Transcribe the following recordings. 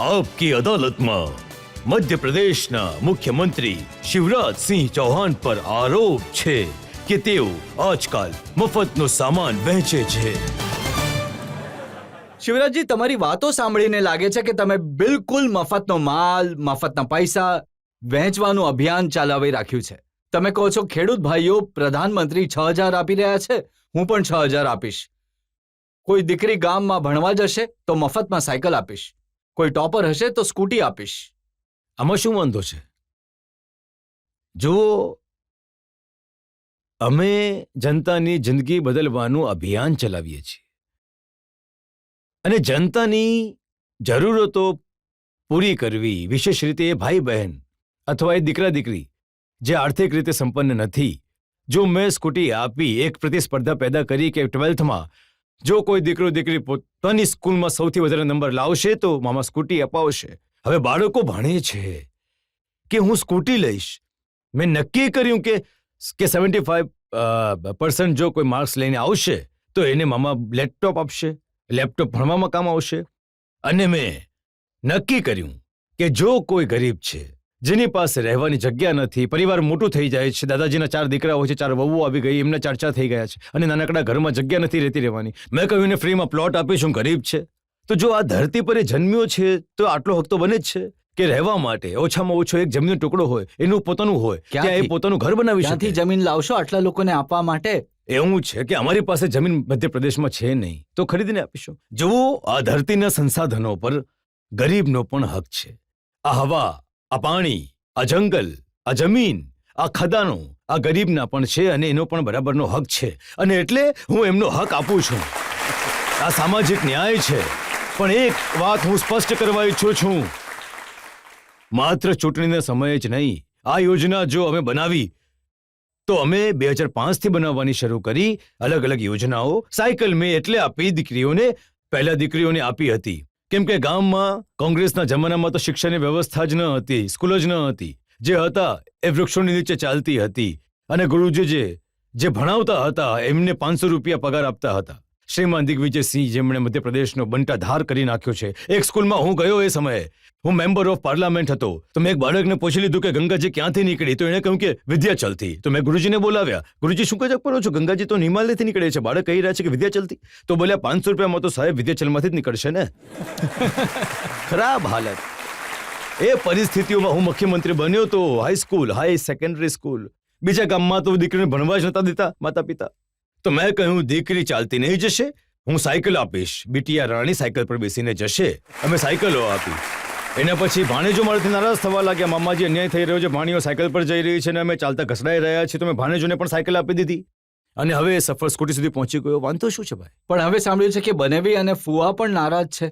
આપકી અદાલતમાં મધ્ય પ્રદેશના મુખ્યમંત્રી શિવરાજ સિંહ ચૌહાણ પર આરોપ છે કે તેઓ આજકાલ મફતનો સામાન વહેંચે છે. શિવરાજજી, તમારી વાતો સાંભળીને લાગે છે કે તમે બિલકુલ મફતનો માલ, મફતના પૈસા વહેંચવાનું અભિયાન ચલાવી રાખ્યું છે. તમે કહો છો ખેડૂત ભાઈઓ, પ્રધાનમંત્રી 6,000 આપી રહ્યા છે, હું પણ 6,000 આપીશ. કોઈ દીકરી ગામમાં ભણવા જશે તો મફતમાં સાયકલ આપીશ. કોઈ ટોપર હશે તો સ્કૂટી આપીશ. આમાં શું વાંધો છે? જુઓ, અમે જનતાની જિંદગી બદલવાનું અભિયાન ચલાવીએ છીએ અને જનતાની જરૂરતો પૂરી કરવી, વિશેષ રીતે એ ભાઈ બહેન અથવા એ દીકરા દીકરી જે આર્થિક રીતે સંપન્ન નથી. જો મેં સ્કૂટી આપી, એક પ્રતિસ્પર્ધા પેદા કરી કે 12થમાં જો કોઈ દીકરો દીકરી પોતાની સ્કૂલમાં સૌથી વધારે નંબર લાવશે તો મામા સ્કૂટી અપાવશે. હવે બાળકો ભણે છે કે હું સ્કૂટી લઈશ. મેં નક્કી કર્યું કે 75% જો કોઈ માર્ક્સ લઈને આવશે તો એને મામા લેપટોપ આપશે. લેપટોપ ભણવામાં કામ આવશે. અને મેં નક્કી કર્યું કે જો કોઈ ગરીબ છે, જેની પાસે રહેવાની જગ્યા નથી, પરિવાર મોટું થઈ જાય છે, દાદાજીના 4 દીકરા હોય છે, 4 વહુઓ આવી ગઈ, એમના 4 થઈ ગયા છે અને નાનકડા ઘરમાં જગ્યા નથી રહેતી રહેવાની. મેં કહ્યું એને ફ્રીમાં પ્લોટ આપીશું. ગરીબ છે તો જો આ ધરતી પર એ જન્મ્યો છે તો આટલો હક તો બને જ છે કે રહેવા માટે ઓછામાં ઓછો એક જમીનનો ટુકડો હોય, એનું પોતાનું હોય, ત્યાં એ પોતાનું ઘર બનાવી શકે. ક્યાંથી જમીન લાવશો આટલા લોકોને આપવા માટે? એવું છે કે અમારી પાસે જમીન મધ્યપ્રદેશમાં છે નહીં, તો ખરીદીને આપીશું. જુઓ, આ ધરતીના સંસાધનો પર ગરીબનો પણ હક છે. આ હવા, આ પાણી, આ જંગલ, આ જમીન, આ ખદાનો આ ગરીબના પણ છે અને એનો પણ બરાબરનો હક છે અને એટલે હું એમનો હક આપું છું. આ સામાજિક ન્યાય છે. પણ એક વાત હું સ્પષ્ટ કરવા ઈચ્છું છું, માત્ર ચૂંટણીના સમયે જ નહીં. આ યોજના જો અમે બનાવી તો અમે 2005થી બનાવવાની શરૂ કરી. અલગ અલગ યોજનાઓ. સાયકલ મેં એટલે આપી દીકરીઓને, પહેલા દીકરીઓને આપી હતી કેમ કે ગામમાં કોંગ્રેસના જમાનામાં તો શિક્ષણની વ્યવસ્થા જ ન હતી, સ્કૂલ જ ન હતી. જે હતા એ વૃક્ષોની નીચે ચાલતી હતી અને ગુરુજી જે ભણાવતા હતા એમને 500 રૂપિયા પગાર આપતા હતા. શ્રીમાન દિગ્વિજયસિંહ, જેમણે મધ્યપ્રદેશનો બંટા ધાર કરી નાખ્યો છે. એક સ્કૂલમાં હું ગયો, એ સમયે હું મેમ્બર ઓફ પાર્લામેન્ટ હતો, તો મેં એક બાળકને પૂછી લીધું કે ગંગાજી ક્યાંથી નીકળી, તો એણે કહ્યું કે વિદ્યાચલથી. તો મેં ગુરુજીને બોલાવ્યા. ગુરુજી, શું કજક કરો છો? ગંગાજી તો હિમાલયથી નીકળે છે. બાળક કહી રહ્યા છે કે વિદ્યાચલથી. તો બોલ્યા 500 રૂપિયામાં તો સાહેબ વિદ્યાચલમાંથી જ નીકળશે ને. ખરાબ હાલત. એ પરિસ્થિતિઓમાં હું મુખ્યમંત્રી બન્યો તો હાઈસ્કૂલ, હાઈ સેકન્ડરી સ્કૂલ, બીજા ગામમાં તો દીકરીને ભણવા જ નતા દેતા માતા પિતા. તો મેં કહ્યું દીકરી ચાલતી નહીં જશે, હું સાયકલ આપીશ. બીટીઆર રાણી સાયકલ પર બેસીને જશે. અમે સાયકલો આપી. એના પછી ભાણેજો મારાથી નારાજ થવા લાગ્યા. મામાજી, અન્યાય થઈ રહ્યો છે, ભાણીઓ સાયકલ પર જઈ રહી છે અને અમે ચાલતા ઘસડાઈ રહ્યા છીએ. તો મેં ભાણેજોને પણ સાયકલ આપી દીધી અને હવે એ સફળ સ્કૂટી સુધી પહોંચી ગયો. વાંધો શું છે ભાઈ? પણ હવે સાંભળ્યું છે કે બનેવી અને ફુવા પણ નારાજ છે.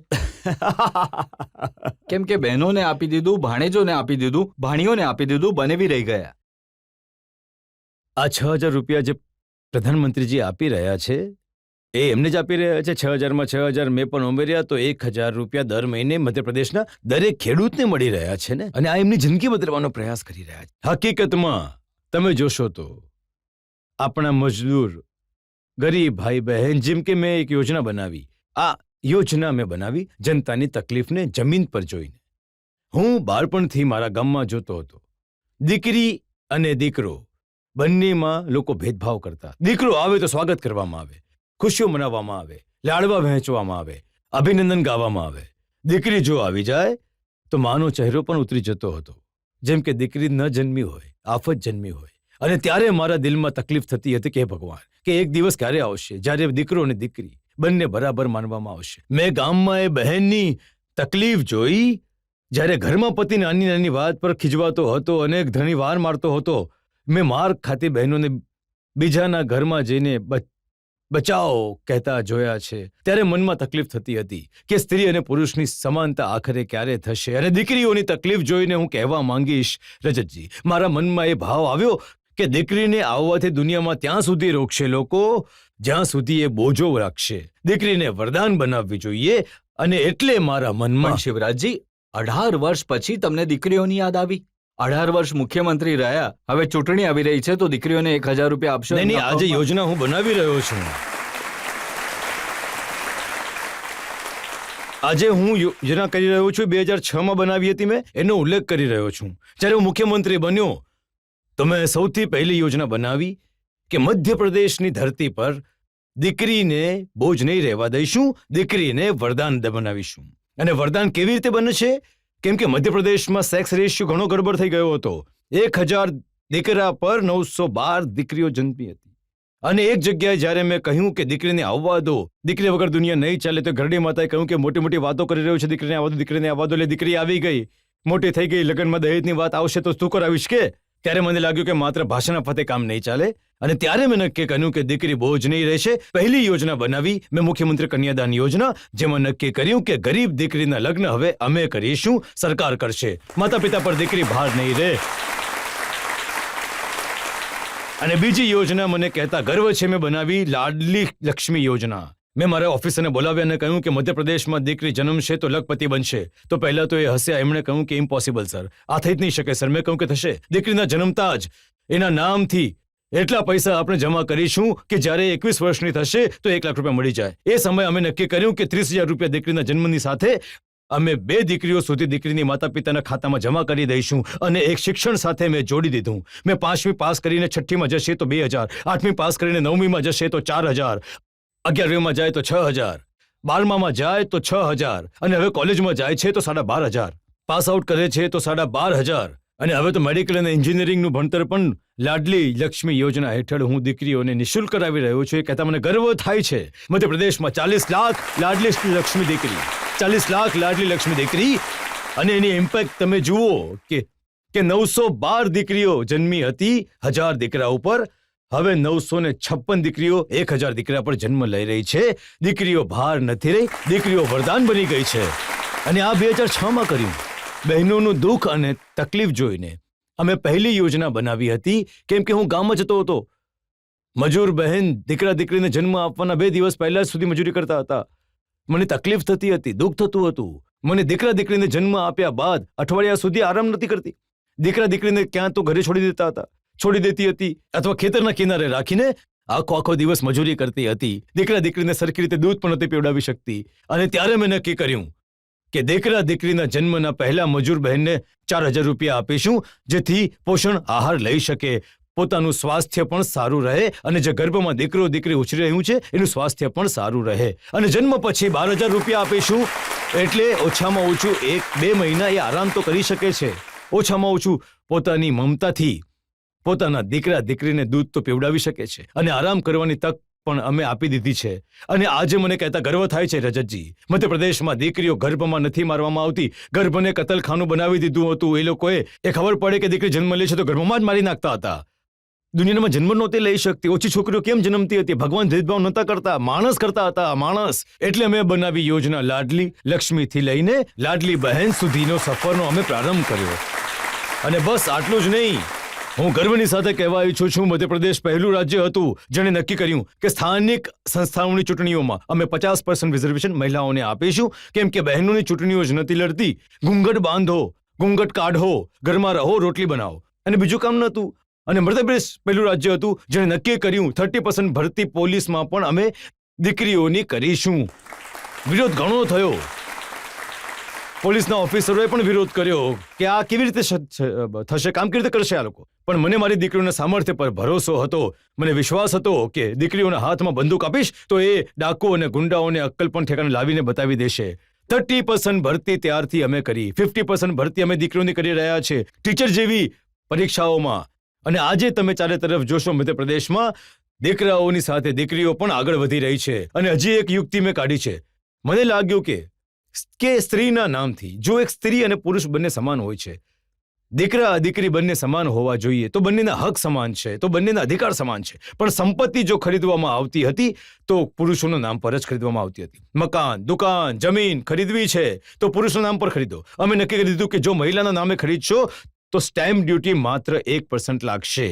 કેમ કે બહેનોને આપી દીધું, ભાણેજોને આપી દીધું, ભાણીઓને આપી દીધું, બનેવી રહી ગયા. આ 6,000 રૂપિયા જે પ્રધાનમંત્રીજી આપી રહ્યા છે એ એમને જ આપી રહ્યા છે. 6,000માં 6,000 મેં પણ ઉમેર્યા તો 1,000 રૂપિયા દર મહિને મધ્યપ્રદેશના દરેક ખેડૂતને મળી રહ્યા છે ને. અને આ એમની જિંદગી બદલવાનો પ્રયાસ કરી રહ્યા છે. હકીકતમાં તમે જોશો તો આપણા મજદૂર, ગરીબ ભાઈ બહેન, જેમ કે મેં એક યોજના બનાવી. આ યોજના મેં બનાવી જનતાની તકલીફને જમીન પર જોઈને. હું બાળપણથી મારા ગામમાં જોતો હતો, દીકરી અને દીકરો બંનેમાં લોકો ભેદભાવ કરતા. દીકરો આવે તો સ્વાગત કરવામાં આવે, ખુશીઓ મનાવવામાં આવે, લાડવા વહેંચવામાં આવે, અભિનંદન ગાવામાં આવે. દીકરી જો આવી જાય તો માનો ચહેરો પણ ઉતરી જતો હતો, જેમ કે દીકરી ન જન્મી હોય, આફત જન્મી હોય. અને ત્યારે મારા દિલમાં તકલીફ થતી હતી કે ભગવાન, કે એક દિવસ ક્યારે આવશે જ્યારે દીકરો અને દીકરી બંને બરાબર માનવામાં આવશે. મેં ગામમાં એ બહેનની તકલીફ જોઈ, જ્યારે ઘરમાં પતિ નાની નાની વાત પર ખીજવાતો હતો અને ઘણી વાર મારતો હતો. મેં માર ખાતી બહેનોને બીજાના ઘરમાં જઈને બચાવો કહેતા જોયા છે. ત્યારે મનમાં તકલીફ થતી હતી કે સ્ત્રી અને પુરુષની સમાનતા આખરે ક્યારે થશે. અને દીકરીઓની તકલીફ જોઈને હું કહેવા માંગીશ, રજતજી, મારા મનમાં એ ભાવ આવ્યો કે દીકરીને આવવાથી દુનિયામાં ત્યાં સુધી રોકશે લોકો જ્યાં સુધી એ બોજો રાખશે. દીકરીને વરદાન બનાવવી જોઈએ. અને એટલે મારા મનમાં. શિવરાજજી, 18 વર્ષ પછી તમને દીકરીઓની યાદ આવી? 18 વર્ષ મુખ્યમંત્રી રહ્યા, હવે ચૂંટણી આવી રહી છે તો દીકરીઓને 1,000 રૂપિયા આપશો? નહીં, આજે યોજના હું બનાવી રહ્યો છું. આજે હું યોજના કરી રહ્યો છું 2006માં બનાવી હતી મેં એનો ઉલ્લેખ કરી રહ્યો છું. જ્યારે હું મુખ્યમંત્રી બન્યો તો મેં સૌથી પહેલી યોજના બનાવી કે મધ્યપ્રદેશની ધરતી પર દીકરીને બોજ નહીં રહેવા દઈશું, દીકરીને વરદાન બનાવીશું. અને વરદાન કેવી રીતે બને છે? કેમ કે મધ્યપ્રદેશમાં સેક્સ રેશિયો ઘણો ગડબડ થઈ ગયો હતો. 1000 દીકરા પર 912 દીકરીઓ જન્મી હતી. અને એક જગ્યાએ જ્યારે મેં કહ્યું કે દીકરીને આવવા દો, દીકરી વગર દુનિયા નહીં ચાલે, તો ઘરડી માતાએ કહ્યું કે મોટી મોટી વાતો કરી રહ્યો છે, દીકરીને આવવા દો, દીકરીને આવવા દો. એટલે દીકરી આવી ગઈ, મોટી થઈ ગઈ, લગ્નમાં દહેજની વાત આવશે તો તું કરાવીશ કે? ત્યારે મને લાગ્યું કે માત્ર ભાષાના ફતે કામ નહીં ચાલે. અને ત્યારે મેં નક્કી કર્યું કે દીકરી બોજ નહીં રહેશે. પહેલી યોજના બનાવી મેં મુખ્યમંત્રી કન્યાદાન યોજના, જેમાં નક્કી કર્યું કે ગરીબ દીકરીના લગ્ન હવે અમે કરીશું, સરકાર કરશે. માતા પિતા પર દીકરી ભાર નહીં રહે. અને બીજી યોજના મને કહેતા ગર્વ છે, મેં બનાવી લાડલી લક્ષ્મી યોજના. મેં મારા ઓફિસરને બોલાવ્યા અને કહ્યું કે મધ્યપ્રદેશમાં દીકરી જન્મશે તો લખપતિ બનશે. તો પહેલા તો એ હસ્યા, એમણે કહ્યું કે ઇમ્પોસિબલ સર, આ થઈ જ નહીં શકે સર. મેં કહ્યું કે થશે. દીકરીના જન્મતા જ એના નામથી એટલા પૈસા આપણે જમા કરીશું કે જ્યારે 21 વર્ષની થશે તો 1 લાખ રૂપિયા મળી જાય. એ સમયે અમે નક્કી કર્યું કે 30,000 રૂપિયા દીકરીના જન્મની સાથે અમે 2 દીકરીઓ સુધી દીકરીની માતા પિતાના ખાતામાં જમા કરી દઈશું. અને એક શિક્ષણ સાથે મેં જોડી દીધું. મેં 5મી પાસ કરીને 6ઠ્ઠીમાં જશે તો 2,000, 8મી પાસ કરીને 9મીમાં જશે તો 4,000, 11મીમાં જાય તો 6,000, 12મામાં જાય તો 6,000, અને હવે કોલેજમાં જાય છે તો 12,500. પાસ આઉટ કરે છે તો 12,500. અને હવે તો મેડિકલ અને એન્જિનિયરિંગનું ભણતર પણ લાડલી લક્ષ્મી યોજના હેઠળ હું દીકરીઓને નિઃશુલ્ક કરાવી રહ્યો છું. એ કહેતા મને ગર્વ થાય છે. મધ્યપ્રદેશમાં 40 લાખ લાડલી લક્ષ્મી દીકરી, 40 લાખ લાડલી લક્ષ્મી દીકરી. અને એની ઇમ્પેક્ટ તમે જુઓ કે 912 દીકરીઓ જન્મી હતી 1000 દીકરા ઉપર. હવે 956 દીકરીઓ 1000 દીકરા પર જન્મ લઈ રહી છે. દીકરીઓ ભાર નથી રહી, દીકરીઓ વરદાન બની ગઈ છે. અને આ 2006માં કર્યું. બહેનોનું દુઃખ અને તકલીફ જોઈને અમે પહેલી યોજના બનાવી હતી. કેમ કે હું ગામ જતો હતો. મજૂર બહેન દીકરા દીકરીને જન્મ આપવાના 2 દિવસ પહેલા જ સુધી મજૂરી કરતા હતા. મને તકલીફ થતી હતી, દુઃખ થતું હતું. મને દીકરા દીકરીને જન્મ આપ્યા બાદ અઠવાડિયા સુધી આરામ નથી કરતી. દીકરા દીકરીને ક્યાં તો ઘરે છોડી દેતી હતી, અથવા ખેતરના કિનારે રાખીને આખો દિવસ મજૂરી કરતી હતી. દીકરા દીકરીને સરખી રીતે દૂધ પણ નથી પીવડાવી શકતી. અને ત્યારે મેં નક્કી કર્યું કે દીકરા દીકરીના જન્મના પહેલા મજૂર બહેનને 4,000 રૂપિયા આપીશું, જેથી પોષણ આહાર લઈ શકે, પોતાનું સ્વાસ્થ્ય પણ સારું રહે, અને જે ગર્ભમાં દીકરો દીકરી ઉછરી રહ્યું છે એનું સ્વાસ્થ્ય પણ સારું રહે. અને જન્મ પછી 12,000 રૂપિયા આપીશું. એટલે ઓછામાં ઓછું 1-2 મહિના એ આરામ તો કરી શકે છે. ઓછામાં ઓછું પોતાની મમતાથી પોતાના દીકરા દીકરીને દૂધ તો પીવડાવી શકે છે. અને આરામ કરવાની તક પણ અમે આપી દીધી છે. અને આજે મને કહેતા ગર્વ થાય છે, રજતજી, મધ્યપ્રદેશમાં દીકરીઓ ગર્ભમાં નથી મારવામાં આવતી. ગર્ભને કતલખાનું બનાવી દીધું હતું. એ લોકોએ ખબર પડે કે દીકરી જન્મ લે છે તો ગર્ભમાં જ મારી નાખતા હતા. દુનિયામાં જન્મ નહોતી લઈ શકતી. ઓછી છોકરીઓ કેમ જન્મતી હતી? ભગવાન ભેદભાવ નહોતા કરતા, માણસ કરતા હતા, માણસ. એટલે અમે બનાવી યોજના લાડલી લક્ષ્મીથી લઈને લાડલી બહેન સુધીનો સફરનો અમે પ્રારંભ કર્યો. અને બસ આટલું જ નહીં, હું ગર્વની સાથે કહેવા ઈચ્છું છું, મધ્યપ્રદેશ પહેલું રાજ્ય હતું જેણે નક્કી કર્યું કે સ્થાનિક સંસ્થાઓની ચૂંટણીઓમાં અમે 50% રિઝર્વેશન મહિલાઓને આપીશું. કેમ કે બહેનોની ચૂંટણીઓ જ નથી લડતી. ઘૂંઘટ બાંધો, ઘૂંઘટ કાઢો, ઘરમાં રહો, રોટલી બનાવો, અને બીજું કામ નહોતું. અને મધ્યપ્રદેશ પહેલું રાજ્ય હતું જેણે નક્કી કર્યું 30% ભરતી પોલીસમાં પણ અમે દીકરીઓની કરીશું. વિરોધ ઘણો થયો. પોલીસના ઓફિસરોએ પણ વિરોધ કર્યો કે આ કેવી રીતે થશે, કામ કેવી રીતે કરશે આ લોકો. પણ મને મારી દીકરીઓના સામર્થ્ય પર ભરોસો હતો. મને વિશ્વાસ હતો કે દીકરીઓના હાથમાં બંદૂક આપીશ તો એ ડાકુ અને ગુંડાઓને અક્કલ પણ ઠેકાણે લાવીને બતાવી દેશે. 30% ભરતી ત્યારથી અમે કરી. 50% ભરતી અમે દીકરીઓની કરી રહ્યા છે ટીચર જેવી પરીક્ષાઓમાં. અને આજે તમે ચારે તરફ જોશો, મધ્યપ્રદેશમાં દીકરાઓની સાથે દીકરીઓ પણ આગળ વધી રહી છે. અને હજી એક યુક્તિ મેં કાઢી છે. મને લાગ્યું કે સ્ત્રીના નામથી, જો એક સ્ત્રી અને પુરુષ બંને સમાન હોય છે, દીકરા દીકરી બંને સમાન હોવા જોઈએ, તો બંનેના હક સમાન છે, તો બંનેના અધિકાર સમાન છે. પણ સંપત્તિ જો ખરીદવામાં આવતી હતી તો પુરુષોના નામ પર જ ખરીદવામાં આવતી હતી. મકાન, દુકાન, જમીન ખરીદવી છે તો પુરુષના નામ પર ખરીદો. અમે નક્કી કરી દીધું કે જો મહિલાના નામે ખરીદશો તો સ્ટેમ્પ ડ્યુટી માત્ર 1% લાગશે.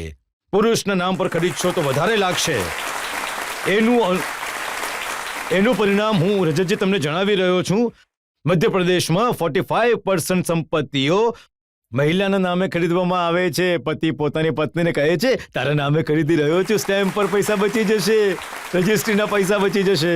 પુરુષના નામ પર ખરીદશો તો વધારે લાગશે. એનું પરિણામ હું રજતજી તમને જણાવી રહ્યો છું. મધ્યપ્રદેશમાં 45% સંપત્તિઓ મહિલાના નામે ખરીદવામાં આવે છે. પતિ પોતાની પત્નીને કહે છે, તારા નામે ખરીદી રહ્યો છું, સ્ટેમ્પ પર પૈસા બચી જશે, રજિસ્ટ્રીના પૈસા બચી જશે.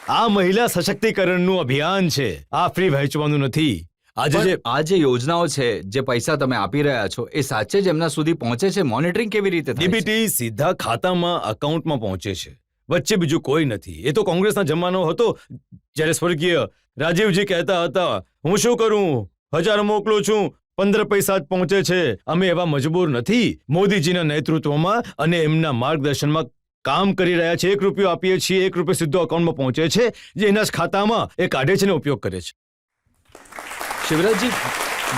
આ મહિલા સશક્તિકરણનું અભિયાન છે, આ ફ્રી વહેંચવાનું નથી. આજે જે પણ આ જે યોજનાઓ છે, જે પૈસા તમે આપી રહ્યા છો, એ સાચે જ એમના સુધી પહોંચે છે? મોનિટરિંગ કેવી રીતે થાય છે? ડીબીટી સીધા ખાતામાં અકાઉન્ટમાં પહોંચે છે, વચ્ચે બીજું કોઈ નથી. એ તો કોંગ્રેસના જમાનો હતો જ્યારે સ્વર્ગીય રાજીવજી કહેતા હતા, હું શું કરું, 1000 મોકલું છું, 15 પૈસા જ પહોંચે છે. અમે એવા મજબૂર નથી. મોદીજીના નેતૃત્વમાં અને એમના માર્ગદર્શનમાં કામ કરી રહ્યા છે. 1 રૂપિયો આપીએ છીએ, 1 રૂપિયો સીધો અકાઉન્ટમાં પહોંચે છે, જે એના જ ખાતામાં એ કાઢે છે ને ઉપયોગ કરે છે. શિવરાજજી,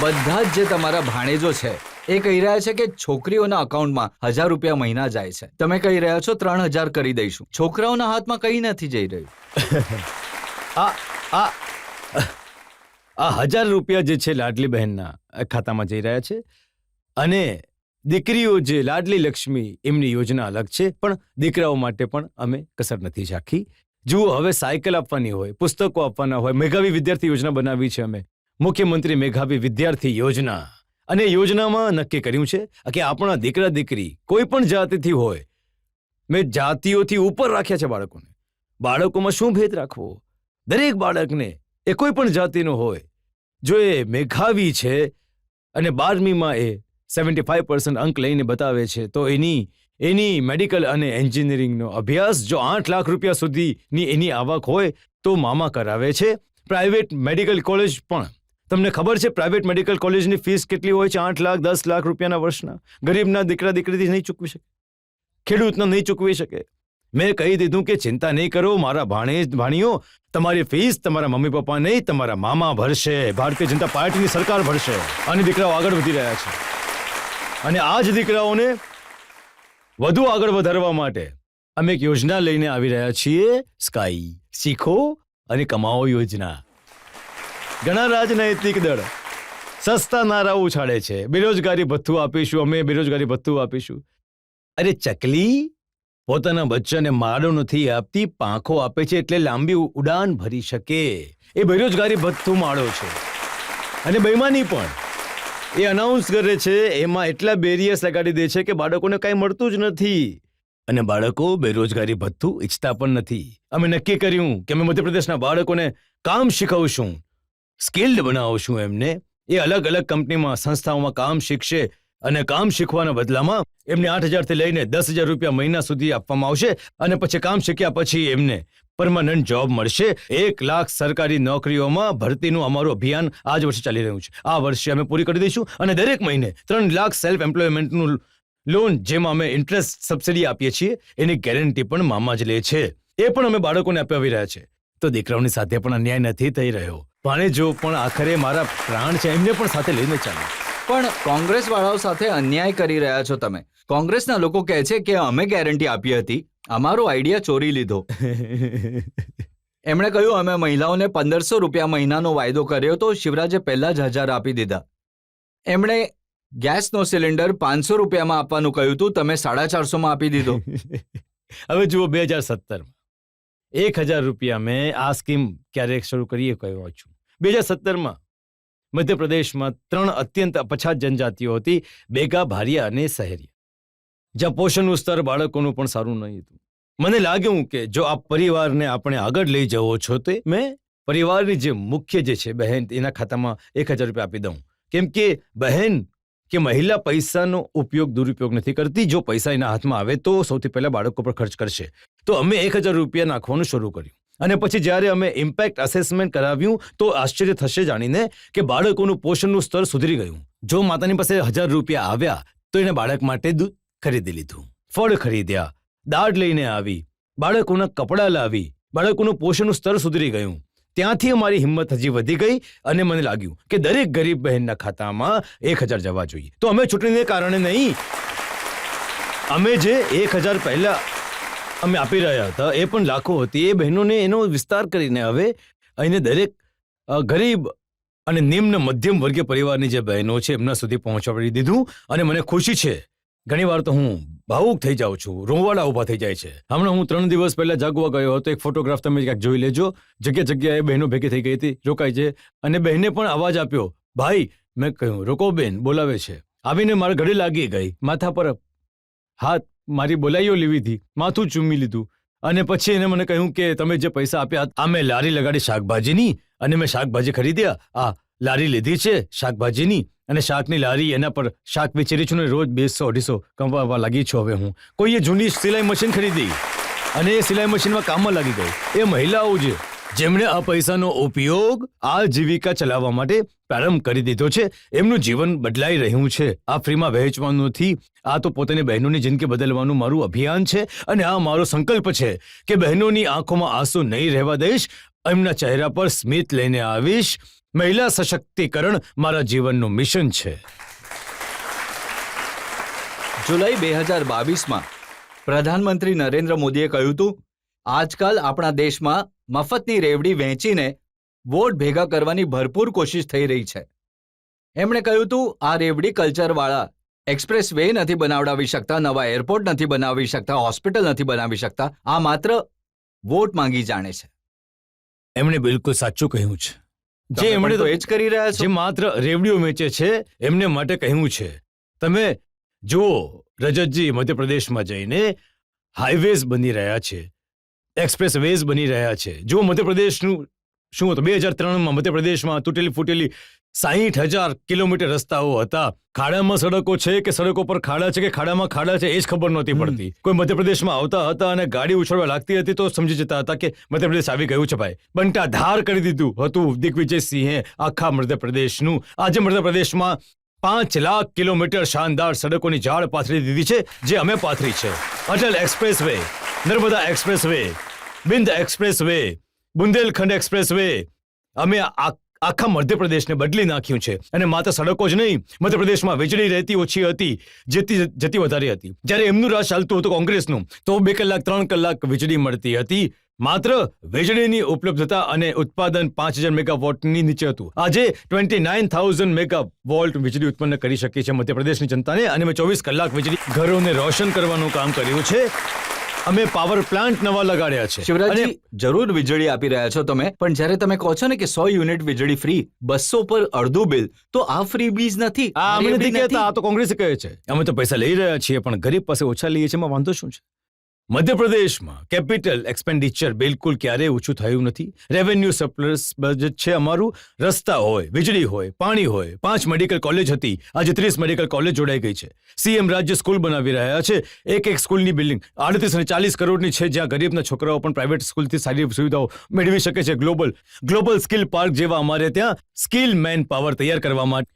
બધા જ જે તમારા ભાણેજો છે એ કહી રહ્યા છે કે છોકરીઓના અકાઉન્ટમાં 1000 રૂપિયા મહિના જાય છે. તમે કહી રહ્યા છો 3000 કરી દઈશું. છોકરાઓના હાથમાં કંઈ નથી જઈ રહ્યું. આ આ આ 1000 રૂપિયા જે છે લાડલી બહેનના ખાતામાં જઈ રહ્યા છે, અને દીકરીઓ જે લાડલી લક્ષ્મી એમની યોજના અલગ છે, પણ દીકરાઓ માટે પણ અમે કસર નથી રાખી. જુઓ, હવે સાયકલ આપવાની હોય, પુસ્તકો આપવાના હોય, મેઘાવી વિદ્યાર્થી યોજના બનાવી છે અમે, મુખ્યમંત્રી મેઘાવી વિદ્યાર્થી યોજના. અને યોજનામાં નક્કી કર્યું છે કે આપણા દીકરા દીકરી કોઈ પણ જાતિથી હોય, મેં જાતિઓથી ઉપર રાખ્યા છે બાળકોને. બાળકોમાં શું ભેદ રાખવો? દરેક બાળકને એ કોઈ પણ જાતિનો હોય, જો એ મેઘાવી છે અને 12મીમાં એ 75% અંક લઈને બતાવે છે, તો એની મેડિકલ અને એન્જિનિયરિંગનો અભ્યાસ જો 8 લાખ રૂપિયા સુધીની એની આવક હોય તો મામા કરાવે છે. પ્રાઇવેટ મેડિકલ કોલેજ પણ, તમને ખબર છે પ્રાઇવેટ મેડિકલ કોલેજની ફીસ કેટલી હોય છે? 8 લાખ 10 લાખ રૂપિયાના વર્ષના. ગરીબના દીકરા દીકરીથી નહીં ચૂકવી શકે, ખેડૂતના નહીં ચૂકવી શકે. મેં કહી દીધું કે ચિંતા નહીં કરો મારા ભાણીઓ, તમારી ફીસ તમારા મમ્મી પપ્પા નહીં, તમારા મામા ભરશે. ભારતીય જનતા પાર્ટીની સરકાર ભરશે. અને દીકરાઓ આગળ વધી રહ્યા છે, અને આ જ દીકરાઓને વધુ આગળ વધારવા માટે અમે એક યોજના લઈને આવી રહ્યા છીએ, સ્કાય શીખો અને કમાઓ યોજના. ઘણા રાજનૈતિક દળ સસ્તા નારા ઉછાળે છે, બેરોજગારી ભથ્થું આપીશું, અમે બેરોજગારી ભથ્થું આપીશું. અરે ચકલી પોતાના બચ્ચાને માળો નથી આપતી, પાંખો આપે છે એટલે લાંબી ઉડાન ભરી શકે. એ બેરોજગારી ભથ્થું માળો છે. અને બેઈમાની પણ એ અનાઉન્સ કરે છે, એમાં એટલા બેરિયર્સ લગાડી દે છે કે બાળકોને કાંઈ મળતું જ નથી, અને બાળકો બેરોજગારી ભથ્થું ઈચ્છતા પણ નથી. અમે નક્કી કર્યું કે અમે મધ્યપ્રદેશના બાળકોને કામ શીખવશું, સ્કિલ્ડ બનાવશું એમને. એ અલગ અલગ કંપનીમાં, સંસ્થાઓમાં કામ શીખશે, અને કામ શીખવાના બદલામાં એમને 8,000 થી લઈને 10,000 રૂપિયા મહિના સુધી આપવામાં આવશે. અને પછી કામ શીખ્યા પછી એમને પરમાનન્ટ જોબ મળશે. 1 લાખ સરકારી નોકરીઓમાં ભરતીનું અમારું અભિયાન આ જ વર્ષે ચાલી રહ્યું છે. આ વર્ષે અમે પૂરી કરી દઈશું. અને દરેક મહિને 3 લાખ સેલ્ફ એમ્પ્લોયમેન્ટનું લોન, જેમાં અમે ઇન્ટરેસ્ટ સબસિડી આપીએ છીએ, એની ગેરંટી પણ મામા જ લે છે. એ પણ અમે બાળકોને અપાવી રહ્યા છે. તો દીકરાઓની સાથે પણ અન્યાય નથી થઈ રહ્યો. ભાણેજો પણ આખરે મારા પ્રાણ છે, એમને પણ સાથે લઈને ચાલો. પણ કોંગ્રેસ વાળાઓ સાથે અન્યાય કરી રહ્યા છો તમે. કોંગ્રેસના લોકો કહે છે કે અમે ગેરંટી આપી હતી, અમારો આઈડિયા ચોરી લીધો. એમણે કહ્યું અમે મહિલાઓને 1500 રૂપિયા મહિનાનો વાયદો કર્યો તો શિવરાજે પહેલા જ 1000 આપી દીધા. એમણે ગેસનો સિલિન્ડર 500 રૂપિયામાં આપવાનું કહ્યું હતું, તમે 450 આપી દીધો. હવે જુઓ, 2017માં 1000 રૂપિયા મેં આ સ્કીમ ક્યારે શરૂ કરીએ કહ્યું છું. 2017માં મધ્યપ્રદેશમાં 3 અત્યંત પછાત જનજાતિઓ હતી, બેગા, ભારિયા અને સહેરિયા, જ્યાં પોષણનું સ્તર બાળકોનું પણ સારું નહીં હતું. મને લાગ્યું કે જો આ પરિવારને આપણે આગળ લઈ જવો છો, તો મેં પરિવારની જે મુખ્ય જે છે બહેન, એના ખાતામાં 1000 રૂપિયા આપી દઉં. કેમ કે બહેન કે મહિલા પૈસાનો દુરુપયોગ નથી કરતી. જો પૈસા એના હાથમાં આવે તો સૌથી પહેલા બાળકો પર ખર્ચ કરશે. તો અમે 1000 રૂપિયા નાખવાનું શરૂ કર્યું. અને પછી જ્યારે અમે ઇમ્પેક્ટ અસેસમેન્ટ કરાવ્યું તો આશ્ચર્ય થશે જાણીને કે બાળકોનું પોષણનું સ્તર સુધરી ગયું. જો માતાની પાસે 1000 રૂપિયા આવ્યા તો એને બાળક માટે દૂધ ખરીદી લીધું, ફળ ખરીદ્યા, દાળ લઈને આવી, બાળકોના કપડાં લાવી, બાળકોનું પોષણનું સ્તર સુધરી ગયું. ત્યાંથી અમારી હિંમત હજી વધી ગઈ, અને મને લાગ્યું કે દરેક ગરીબ બહેનના ખાતામાં 1000 જવા જોઈએ. તો અમે ચૂંટણીને કારણે નહીં, અમે જે 1000 પહેલા અમે આપી રહ્યા હતા એ પણ લાખો હતી. એ બહેનોને એનો વિસ્તાર કરીને હવે અહીંને દરેક ગરીબ અને નિમ્ન મધ્યમ વર્ગીય પરિવારની જે બહેનો છે એમના સુધી પહોંચાડી દીધું. અને મને ખુશી છે, ઘણીવાર તો હું ભાવુક થઈ જાઉં છું, રોવાડા ઊભા થઈ જાય છે. હમણાં હું 3 દિવસ પહેલા જાગવા ગયો હતો, એક ફોટોગ્રાફ તમે ક્યાંક જોઈ લેજો. જગ્યાએ બહેનો ભેગી થઈ ગઈ હતી, રોકાઈ છે, અને બહેને પણ અવાજ આપ્યો, ભાઈ. મેં કહ્યું રોકો બેન, બોલાવે છે. આવીને મારા ગળે લાગી ગઈ, માથા પર હાથ મારી બોલાઈઓ લીધી, માથું ચૂમી લીધું. અને પછી એને મને કહ્યું કે તમે જે પૈસા આપ્યા આ મેં લારી લગાડી શાકભાજીની અને મેં શાકભાજી ખરીદ્યા આ લારી લીધી છે શાકભાજીની અને શાકની લારી એના પર શાક વેચી રહી છું ને રોજ 200-250 કમાવા લાગી છું હવે હું કોઈએ જૂની સિલાઈ મશીન ખરીદી અને એ સિલાઈ મશીનમાં કામમાં લાગી ગઈ એ મહિલાઓ છે જેમણે આ પૈસાનો ઉપયોગ આજીવિકા ચલાવવા માટે પ્રારંભ કરી દીધો છે એમનું જીવન બદલાઈ રહ્યું છે આ ફ્રીમાં વહેંચવાનું નથી આ તો પોતાની બહેનોની જિંદગી બદલવાનું મારું અભિયાન છે અને આ મારો સંકલ્પ છે કે બહેનોની આંખોમાં આંસુ નહીં રહેવા દઈશ એમના ચહેરા પર સ્મિત લઈને આવીશ મહિલા સશક્તિકરણ મારા જીવનનું મિશન છે જુલાઈ 2022માં પ્રધાનમંત્રી નરેન્દ્ર મોદીએ કહ્યું હતું આજકાલ આપણા દેશમાં મફતની રેવડી વહેંચીને વોટ ભેગા કરવાની ભરપૂર કોશિશ થઈ રહી છે એમણે કહ્યું હતું આ રેવડી કલ્ચરવાળા એક્સપ્રેસ વે નથી બનાવડાવી શકતા નવા એરપોર્ટ નથી બનાવી શકતા હોસ્પિટલ નથી બનાવી શકતા આ માત્ર વોટ માંગી જાણે છે એમણે બિલકુલ સાચું કહ્યું છે જે તમે એમણે પણ તો એ જ કરી રહ્યા જે છો માત્ર રેવડીઓ વેચે છે એમને માટે કહ્યું છે તમે જુઓ રજતજી મધ્યપ્રદેશમાં જઈને હાઈવેઝ બની રહ્યા છે એક્સપ્રેસ વેઝ બની રહ્યા છે જો મધ્યપ્રદેશનું શું હતું 2003માં મધ્યપ્રદેશમાં તૂટેલી ફૂટેલી 60,000 કિલોમીટર રસ્તાઓ હતા ખાડામાં સડકો છે કે સડકો પર ખાડા છે કે ખાડામાં ખાડા છે એ જ ખબર નહોતી પડતી કોઈ મધ્યપ્રદેશમાં આવતા હતા અને ગાડી ઉછળવા લાગતી હતી તો સમજી જતા હતા કે મધ્યપ્રદેશ આવી ગયું છે ભાઈ બંટા ધાર કરી દીધું હતું દિગ્વિજયસિંહે આખા મધ્યપ્રદેશનું આજે મધ્યપ્રદેશમાં 5 લાખ કિલોમીટર શાનદાર સડકોની જાળ પાથરી દીધી છે જે અમે પાથરી છે Atal express way Narmada express way Bhind express way Bundelkhand express way અમે આખા મધ્યપ્રદેશને બદલી નાખ્યું છે અને માત્ર સડકો જ નહીં મધ્યપ્રદેશમાં વીજળી રહેતી ઓછી હતી જતી વધારે હતી જ્યારે એમનું રાજ ચાલતું હતું કોંગ્રેસનું તો 2 કલાક 3 કલાક વીજળી મળતી હતી માત્ર વીજળીની ઉપલબ્ધતા અને ઉત્પાદન 5,000 મેગાવોટની નીચે હતું આજે 29,000 મેગાવોલ્ટ વીજળી ઉત્પન્ન કરી શકી છે મધ્યપ્રદેશની જનતાને અને મેં 24 કલાક વીજળી ઘરોને રોશન કરવાનું કામ કર્યું છે અમે પાવર પ્લાન્ટ નવા લગાડ્યા છે શિવરાજજી જરૂર વીજળી આપી રહ્યા છો તમે પણ જ્યારે તમે કહો છો ને કે 100 યુનિટ વીજળી ફ્રી 200 પર અડધું બિલ તો આ ફ્રી બીજ નથી આ અમે રેવડી નથી કહેતા આ તો કોંગ્રેસ કહે છે અમે તો પૈસા લઈ રહ્યા છીએ પણ ગરીબ પાસે ઓછા લઈએ છીએ એમાં વાંધો શું છે મધ્યપ્રદેશમાં કેપિટલ એક્સપેન્ડિચર બિલકુલ ક્યારેય ઓછું થયું નથી રેવન્યુ સરપ્લસ બજેટ છે અમારું રસ્તા હોય વીજળી હોય પાણી હોય 5 મેડિકલ કોલેજ હતી આજે 30 મેડિકલ કોલેજ જોડાઈ ગઈ છે સીએમ રાજ્ય સ્કૂલ બનાવી રહ્યા છે એક સ્કૂલની બિલ્ડિંગ 38 અને 40 કરોડની છે જ્યાં ગરીબના છોકરાઓ પણ પ્રાઇવેટ સ્કૂલથી સારી સુવિધાઓ મેળવી શકે છે ગ્લોબલ સ્કિલ પાર્ક જેવા અમારે ત્યાં સ્કિલ મેન પાવર તૈયાર કરવા માટે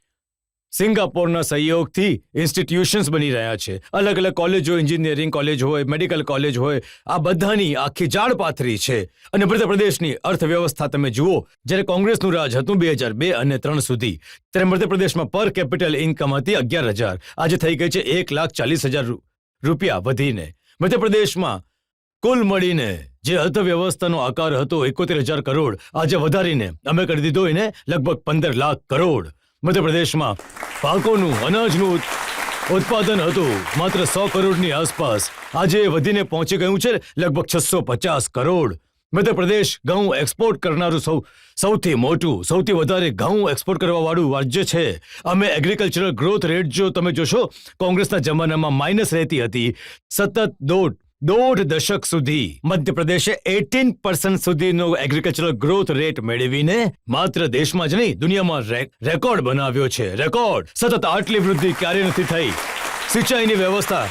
સિંગાપોરના સહયોગથી ઇન્સ્ટિટ્યુશન્સ બની રહ્યા છે અલગ અલગ કોલેજો એન્જિનિયરિંગ કોલેજ હોય મેડિકલ કોલેજ હોય આ બધાની આખી જાળ પાથરી છે અને મધ્યપ્રદેશની અર્થવ્યવસ્થા તમે જુઓ જ્યારે કોંગ્રેસનું રાજ હતું 2002 અને 3 સુધી ત્યારે મધ્યપ્રદેશમાં પર કેપિટલ ઇન્કમ હતી 11,000 આજે થઈ ગઈ છે 1,40,000 રૂપિયા વધીને મધ્યપ્રદેશમાં કુલ મળીને જે અર્થવ્યવસ્થાનો આકાર હતો 71,000 કરોડ આજે વધારીને અમે કરી દીધો એને લગભગ 15 લાખ કરોડ મધ્યપ્રદેશમાં પાકોનું અનાજનું ઉત્પાદન હતું માત્ર 100 કરોડની આસપાસ આજે વધીને પહોંચી ગયું છે લગભગ 650 કરોડ મધ્યપ્રદેશ ઘઉં એક્સપોર્ટ કરનારું સૌથી મોટું સૌથી વધારે ઘઉં એક્સપોર્ટ કરવાવાળું રાજ્ય છે અમે એગ્રીકલ્ચરલ ગ્રોથ રેટ જો તમે જોશો કોંગ્રેસના જમાનામાં માઇનસ રહેતી હતી સતત દોઢ દશક સુધી મધ્યપ્રદેશે 18% સુધીનો એગ્રીકલ્ચરલ ગ્રોથ રેટ મેળવીને માત્ર દેશમાં જ નહીં દુનિયામાં રેકોર્ડ બનાવ્યો છે રેકોર્ડ સતત આટલી વૃદ્ધિ ક્યારે નથી થઈ સિંચાઈની વ્યવસ્થા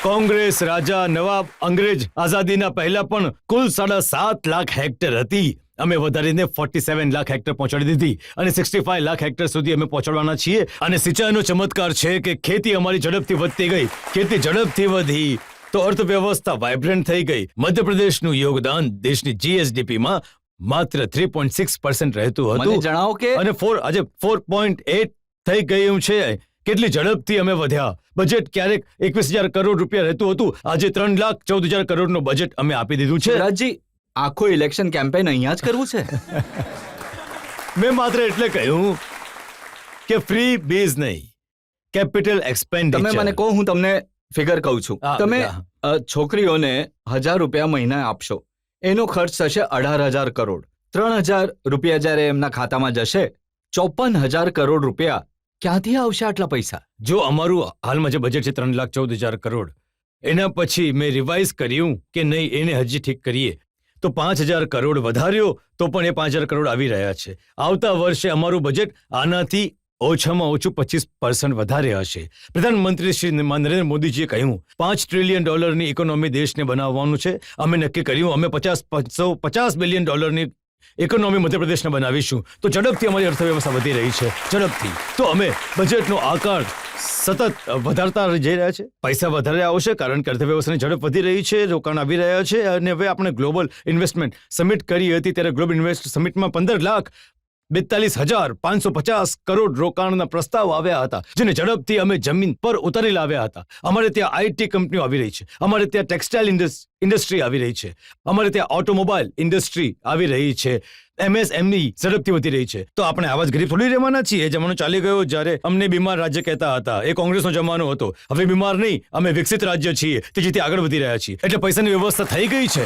કોંગ્રેસ રાજા નવાબ અંગ્રેજ આઝાદીના પહેલા પણ કુલ 7.5 લાખ હેક્ટર હતી અમે વધારીને 47 લાખ હેક્ટર પહોંચાડી દીધી અને 65 લાખ હેક્ટર સુધી અમે પહોંચાડવાના છીએ અને સિંચાઈનો ચમત્કાર છે કે ખેતી અમારી ઝડપથી વધતી ગઈ ખેતી ઝડપથી વધી તો અર્થવ્યવસ્થા વાઇબ્રન્ટ થઈ ગઈ મધ્યપ્રદેશનું યોગદાન દેશની જીએસડીપીમાં માત્ર 3.6% રહેતું મને હતું જણાવો કે અને આજે 4.8 થઈ ગયું છે કેટલી ઝડપથી અમે વધ્યા બજેટ ક્યારેક 21,000 કરોડ રૂપિયા રહેતું હતું આજે 3,14,000 કરોડનું બજેટ અમે આપી દીધું છે શિવરાજજી આખું ઇલેક્શન કેમ્પેન અહીંયા જ કરવું છે મેં માત્ર એટલે કહ્યું કે ફ્રી બીઝ નહીં કેપિટલ એક્સપેન્ડિચર તમે મને કહો હું તમને ફિગર કહું છું તમે છોકરીઓને 1,000 રૂપિયા મહિના આપશો એનો ખર્ચ થશે 18,000 કરોડ 3,000 રૂપિયા જ્યારે એમના ખાતામાં જશે 54,000 કરોડ રૂપિયા ક્યાંથી આવશે આટલા પૈસા જો અમારું હાલમાં જે બજેટ છે 3,14,000 કરોડ એના પછી મેં રિવાઇઝ કર્યું કે નહીં, એને હજી ઠીક કરીએ તો 5,000 કરોડ વધાર્યો તો પણ એ 5,000 કરોડ આવી રહ્યા છે. આવતા વર્ષે અમારું બજેટ આનાથી ઓછામાં ઓછું 25% વધારે હશે. પ્રધાનમંત્રી શ્રી નરેન્દ્ર મોદીજીએ કહ્યું 5 ટ્રિલિયન ડોલરની ઇકોનોમી દેશને બનાવવાનું છે. અમે નક્કી કર્યું અમે 50 બિલિયન ડોલરની ઇકોનોમી મધ્યપ્રદેશને બનાવીશું. તો ઝડપથી અમારી અર્થવ્યવસ્થા વધી રહી છે, ઝડપથી. તો અમે બજેટનો આકાર સતત વધારતા જઈ રહ્યા છે. પૈસા વધારે આવશે કારણ કે અર્થવ્યવસ્થાની ઝડપ વધી રહી છે, રોકાણ આવી રહ્યા છે. અને હવે આપણે ગ્લોબલ ઇન્વેસ્ટમેન્ટ સમિટ કરી હતી ત્યારે ગ્લોબલ ઇન્વેસ્ટ સમિટમાં 15,42,550 કરોડ રોકાણના પ્રસ્તાવ આવ્યા હતા, જેને ઝડપથી અમે જમીન પર ઉતારી લાવ્યા હતા. અમારે ત્યાં આઈટી કંપનીઓ આવી રહી છે, અમારે ત્યાં ટેક્સટાઇલ ઇન્ડસ્ટ્રી આવી રહી છે, અમારે ત્યાં ઓટોમોબાઈલ ઇન્ડસ્ટ્રી આવી રહી છે, MSME ઝડપથી વધી રહી છે. તો આપણે આવા જ ગરીબ થોડી રહેવાના છીએ. એ જમાનો ચાલી ગયો જ્યારે અમને બીમાર રાજ્ય કહેતા હતા. એ કોંગ્રેસનો જમાનો હતો. હવે બીમાર નહીં, અમે વિકસિત રાજ્ય છીએ, તેજીથી આગળ વધી રહ્યા છીએ. એટલે પૈસાની વ્યવસ્થા થઈ ગઈ છે.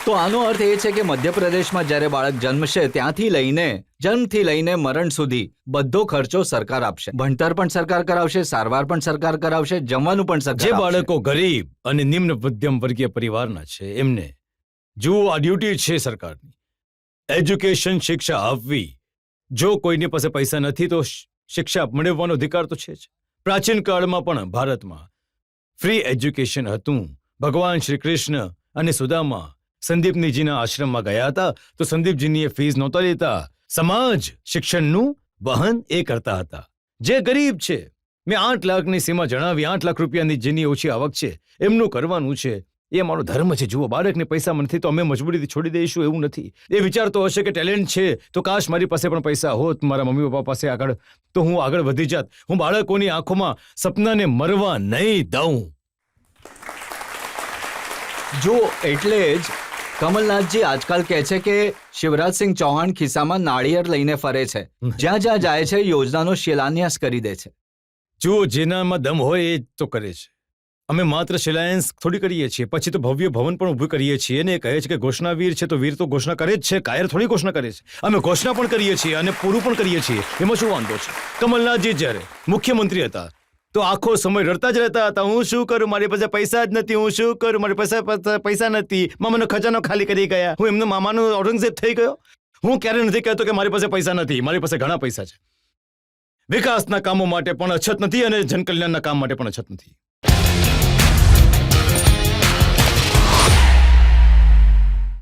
તો આનો અર્થ એ છે કે મધ્યપ્રદેશમાં જ્યારે બાળક જન્મશે ત્યાંથી લઈને જન્મથી લઈને મરણ સુધી બધો ખર્ચો સરકાર આપશે. ભણતર પણ સરકાર કરાવશે, સારવાર પણ સરકાર કરાવશે, જમવાનું પણ સરકાર જે આપશે. બાળકો ગરીબ અને નિમ્ન મધ્યમ વર્ગીય પરિવારના છે એમને જુઓ, આ ડ્યુટી છે સરકારની. એજ્યુકેશન, શિક્ષા આપવી. જો કોઈની પાસે પૈસા નથી તો શિક્ષા મેળવવાનો અધિકાર તો છે જ. પ્રાચીન કાળમાં પણ ભારતમાં ફ્રી એજ્યુકેશન હતું. ભગવાન શ્રી કૃષ્ણ અને સુદામા સંદીપનીજીના આશ્રમમાં ગયા હતા તો સંદીપજીની ફીસ નહોતા લેતા. સમાજ શિક્ષણનું વહન એ કરતા હતા. જે ગરીબ છે, મેં 8 લાખની સીમા જણાવી, 8 લાખ રૂપિયાની જેની ઓછી આવક છે એમનું કરવાનું છે. એ અમારો ધર્મ છે. જુઓ, બાળકને પૈસા નથી તો અમે મજબૂરીથી છોડી દઈશું એવું નથી. એ વિચારતો હશે કે ટેલેન્ટ છે તો કાશ મારી પાસે પણ પૈસા હોત, મારા મમ્મી પપ્પા પાસે આગળ, તો હું આગળ વધી જાત. હું બાળકોની આંખોમાં સપનાને મરવા નહીં દઉં. જો એટલે જ કમલનાથજી આજકાલ કહે છે કે શિવરાજસિંહ ચૌહાણ ખિસ્સામાં નાળિયેર લઈને ફરે છે. જ્યાં જ્યાં જાય છે યોજનાનો શિલાન્યાસ કરી દે છે. જુઓ, જેનામાં દમ હોય એ તો કરે છે. અમે માત્ર શિલાન્યાસ થોડી કરીએ છીએ, પછી તો ભવ્ય ભવન પણ ઊભું કરીએ છીએ. અને એ કહે છે કે ઘોષણાવીર છે તો વીર તો ઘોષણા કરે જ છે, કાયર થોડી ઘોષણા કરે છે. અમે ઘોષણા પણ કરીએ છીએ અને પૂરું પણ કરીએ છીએ. એમાં શું વાંધો છે? કમલનાથજી જ્યારે મુખ્યમંત્રી હતા તો આખો સમય રડતા જ રહેતા હતા, હું શું કરું, મારી પાસે પૈસા જ નથી, હું શું કરું, મારી પાસે પૈસા નથી, મામાનો ખજાનો ખાલી કરી ગયા. હું એમનો મામાનો ઔરંગઝેબ થઈ ગયો? હું ક્યારે નથી કહેતો કે મારી પાસે પૈસા નથી. મારી પાસે ઘણા પૈસા છે. વિકાસના કામો માટે પણ અછત નથી અને જનકલ્યાણના કામ માટે પણ અછત નથી.